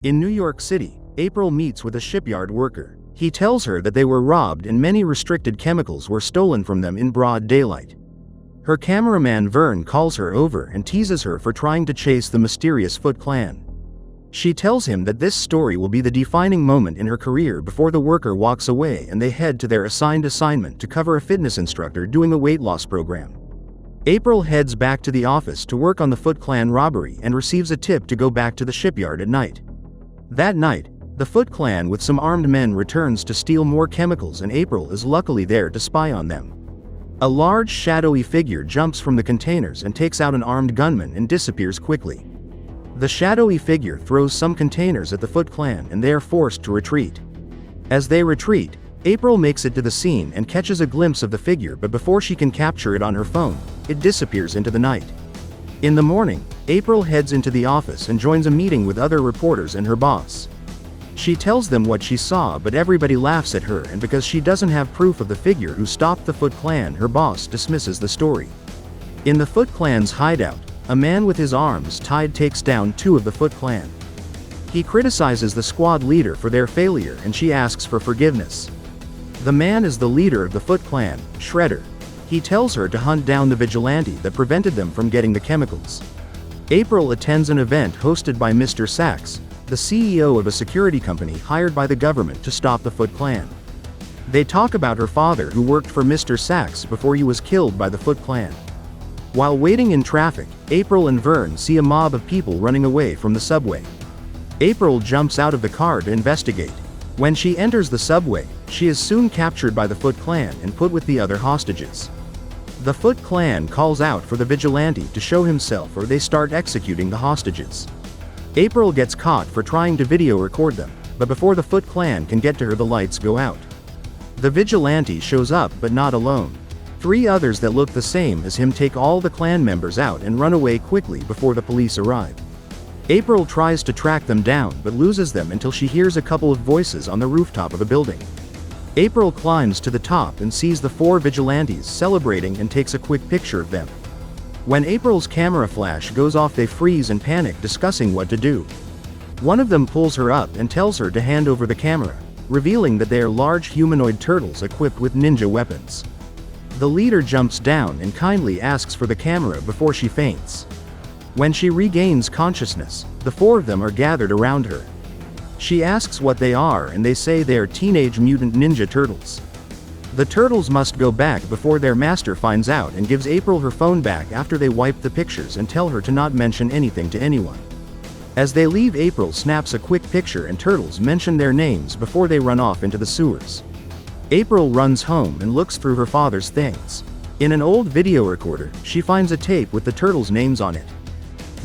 In New York City, April meets with a shipyard worker. He tells her that they were robbed and many restricted chemicals were stolen from them in broad daylight. Her cameraman Vern calls her over and teases her for trying to chase the mysterious Foot Clan. She tells him that this story will be the defining moment in her career before the worker walks away and they head to their assigned assignment to cover a fitness instructor doing a weight loss program. April heads back to the office to work on the Foot Clan robbery and receives a tip to go back to the shipyard at night. That night, the Foot Clan with some armed men returns to steal more chemicals and April is luckily there to spy on them. A large shadowy figure jumps from the containers and takes out an armed gunman and disappears quickly. The shadowy figure throws some containers at the Foot Clan and they are forced to retreat. As they retreat, April makes it to the scene and catches a glimpse of the figure, but before she can capture it on her phone, it disappears into the night. In the morning, April heads into the office and joins a meeting with other reporters and her boss. She tells them what she saw, but everybody laughs at her, and because she doesn't have proof of the figure who stopped the Foot Clan, her boss dismisses the story. In the Foot Clan's hideout, a man with his arms tied takes down two of the Foot Clan. He criticizes the squad leader for their failure and she asks for forgiveness. The man is the leader of the Foot Clan, Shredder. He tells her to hunt down the vigilante that prevented them from getting the chemicals. April attends an event hosted by Mr. Sachs, the CEO of a security company hired by the government to stop the Foot Clan. They talk about her father who worked for Mr. Sachs before he was killed by the Foot Clan. While waiting in traffic, April and Vern see a mob of people running away from the subway. April jumps out of the car to investigate. When she enters the subway, she is soon captured by the Foot Clan and put with the other hostages. The Foot Clan calls out for the vigilante to show himself or they start executing the hostages. April gets caught for trying to video record them, but before the Foot Clan can get to her, the lights go out. The vigilante shows up but not alone. Three others that look the same as him take all the clan members out and run away quickly before the police arrive. April tries to track them down but loses them until she hears a couple of voices on the rooftop of a building. April climbs to the top and sees the four vigilantes celebrating and takes a quick picture of them. When April's camera flash goes off, they freeze and panic, discussing what to do. One of them pulls her up and tells her to hand over the camera, revealing that they are large humanoid turtles equipped with ninja weapons. The leader jumps down and kindly asks for the camera before she faints. When she regains consciousness, the four of them are gathered around her. She asks what they are and they say they are teenage mutant ninja turtles. The turtles must go back before their master finds out and gives April her phone back after they wipe the pictures and tell her to not mention anything to anyone. As they leave, April snaps a quick picture and turtles mention their names before they run off into the sewers. April runs home and looks through her father's things. In an old video recorder, she finds a tape with the turtles' names on it.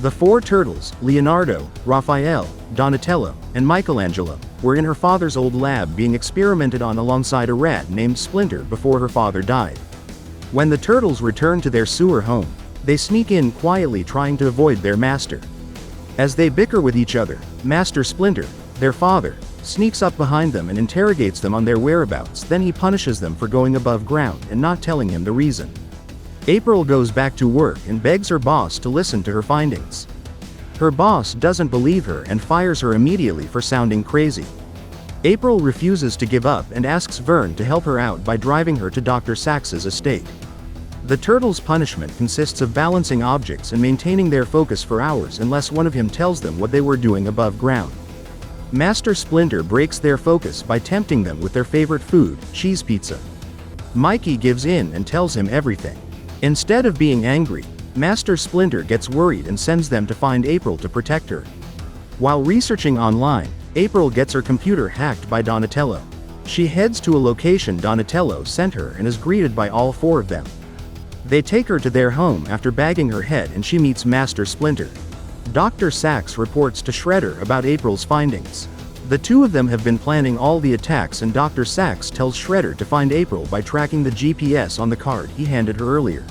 The four turtles, Leonardo, Raphael, Donatello, and Michelangelo, were in her father's old lab being experimented on alongside a rat named Splinter before her father died. When the turtles return to their sewer home, they sneak in quietly, trying to avoid their master. As they bicker with each other, Master Splinter, their father, sneaks up behind them and interrogates them on their whereabouts. Then he punishes them for going above ground and not telling him the reason. April goes back to work and begs her boss to listen to her findings. Her boss doesn't believe her and fires her immediately for sounding crazy. April refuses to give up and asks Vern to help her out by driving her to Dr. Sax's estate. The turtles' punishment consists of balancing objects and maintaining their focus for hours unless one of them tells them what they were doing above ground. Master Splinter breaks their focus by tempting them with their favorite food, cheese pizza. Mikey gives in and tells him everything. Instead of being angry, Master Splinter gets worried and sends them to find April to protect her. While researching online, April gets her computer hacked by Donatello. She heads to a location Donatello sent her and is greeted by all four of them. They take her to their home after bagging her head and she meets Master Splinter. Dr. Sax reports to Shredder about April's findings. The two of them have been planning all the attacks and Dr. Sax tells Shredder to find April by tracking the GPS on the card he handed her earlier.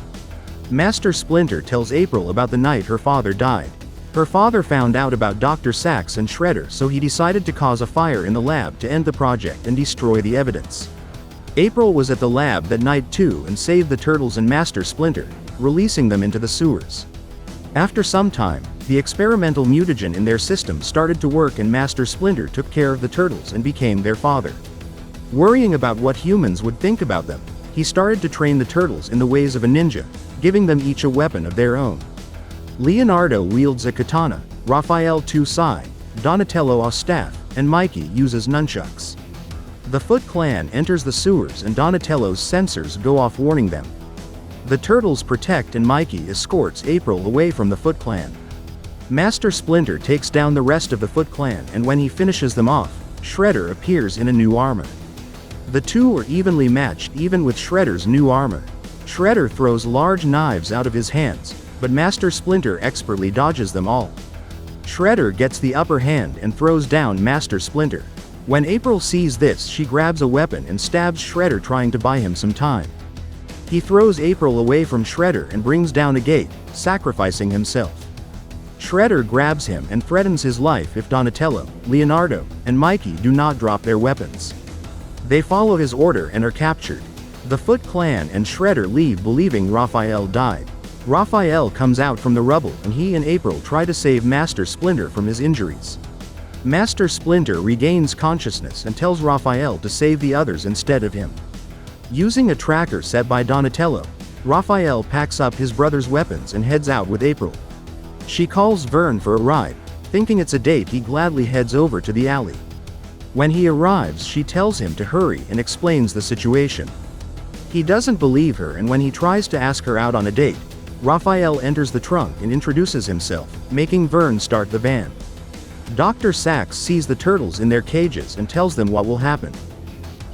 Master Splinter tells April about the night her father died. Her father found out about Dr. Sax and Shredder, so he decided to cause a fire in the lab to end the project and destroy the evidence. April was at the lab that night too and saved the turtles and Master Splinter, releasing them into the sewers. After some time, the experimental mutagen in their system started to work and Master Splinter took care of the turtles and became their father. Worrying about what humans would think about them, he started to train the turtles in the ways of a ninja, giving them each a weapon of their own. Leonardo wields a katana, Raphael two sai, Donatello a staff, and Mikey uses nunchucks. The Foot Clan enters the sewers and Donatello's sensors go off warning them. The turtles protect and Mikey escorts April away from the Foot Clan. Master Splinter takes down the rest of the Foot Clan and when he finishes them off, Shredder appears in a new armor. The two are evenly matched even with Shredder's new armor. Shredder throws large knives out of his hands, but Master Splinter expertly dodges them all. Shredder gets the upper hand and throws down Master Splinter. When April sees this, she grabs a weapon and stabs Shredder, trying to buy him some time. He throws April away from Shredder and brings down a gate, sacrificing himself. Shredder grabs him and threatens his life if Donatello, Leonardo, and Mikey do not drop their weapons. They follow his order and are captured. The Foot Clan and Shredder leave believing Raphael died. Raphael comes out from the rubble and he and April try to save Master Splinter from his injuries. Master Splinter regains consciousness and tells Raphael to save the others instead of him. Using a tracker set by Donatello, Raphael packs up his brother's weapons and heads out with April. She calls Vern for a ride. Thinking it's a date, he gladly heads over to the alley. When he arrives, she tells him to hurry and explains the situation. He doesn't believe her, and when he tries to ask her out on a date, Raphael enters the trunk and introduces himself, making Vern start the van. Dr. Sax sees the turtles in their cages and tells them what will happen.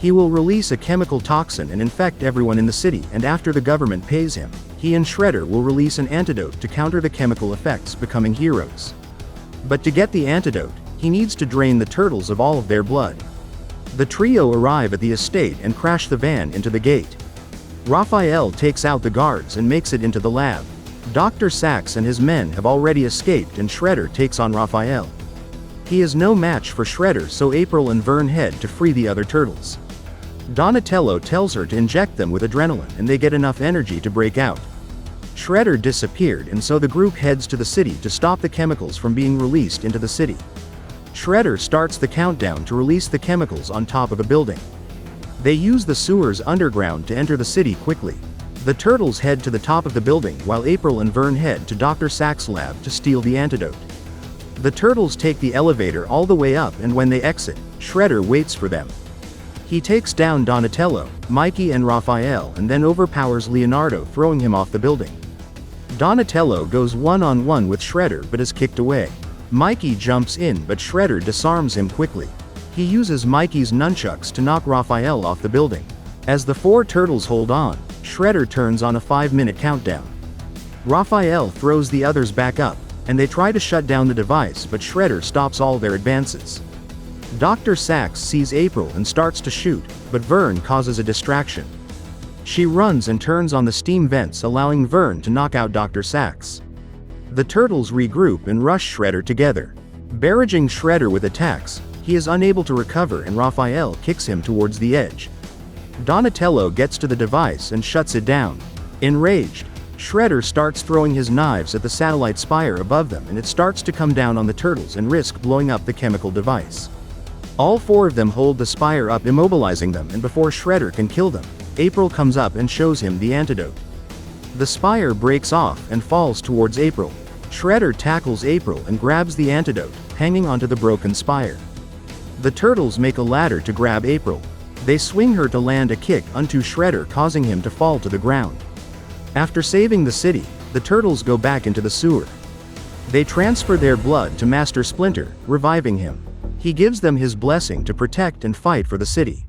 He will release a chemical toxin and infect everyone in the city, and after the government pays him, he and Shredder will release an antidote to counter the chemical effects, becoming heroes. But to get the antidote, he needs to drain the turtles of all of their blood. The trio arrive at the estate and crash the van into the gate. Raphael takes out the guards and makes it into the lab. Dr. Sax and his men have already escaped and Shredder takes on Raphael. He is no match for Shredder, so April and Vern head to free the other turtles. Donatello tells her to inject them with adrenaline and they get enough energy to break out. Shredder disappeared and so the group heads to the city to stop the chemicals from being released into the city. Shredder starts the countdown to release the chemicals on top of a building. They use the sewers underground to enter the city quickly. The turtles head to the top of the building while April and Vern head to Dr. Sax's lab to steal the antidote. The turtles take the elevator all the way up and when they exit, Shredder waits for them. He takes down Donatello, Mikey and Raphael and then overpowers Leonardo, throwing him off the building. Donatello goes one-on-one with Shredder but is kicked away. Mikey jumps in but Shredder disarms him quickly. He uses Mikey's nunchucks to knock Raphael off the building. As the four turtles hold on, Shredder turns on a 5-minute countdown. Raphael throws the others back up, and they try to shut down the device but Shredder stops all their advances. Dr. Sax sees April and starts to shoot, but Vern causes a distraction. She runs and turns on the steam vents, allowing Vern to knock out Dr. Sax. The turtles regroup and rush Shredder together. Barraging Shredder with attacks, he is unable to recover and Raphael kicks him towards the edge. Donatello gets to the device and shuts it down. Enraged, Shredder starts throwing his knives at the satellite spire above them and it starts to come down on the turtles and risk blowing up the chemical device. All four of them hold the spire up, immobilizing them, and before Shredder can kill them, April comes up and shows him the antidote. The spire breaks off and falls towards April. Shredder tackles April and grabs the antidote, hanging onto the broken spire. The turtles make a ladder to grab April. They swing her to land a kick onto Shredder, causing him to fall to the ground. After saving the city, the turtles go back into the sewer. They transfer their blood to Master Splinter, reviving him. He gives them his blessing to protect and fight for the city.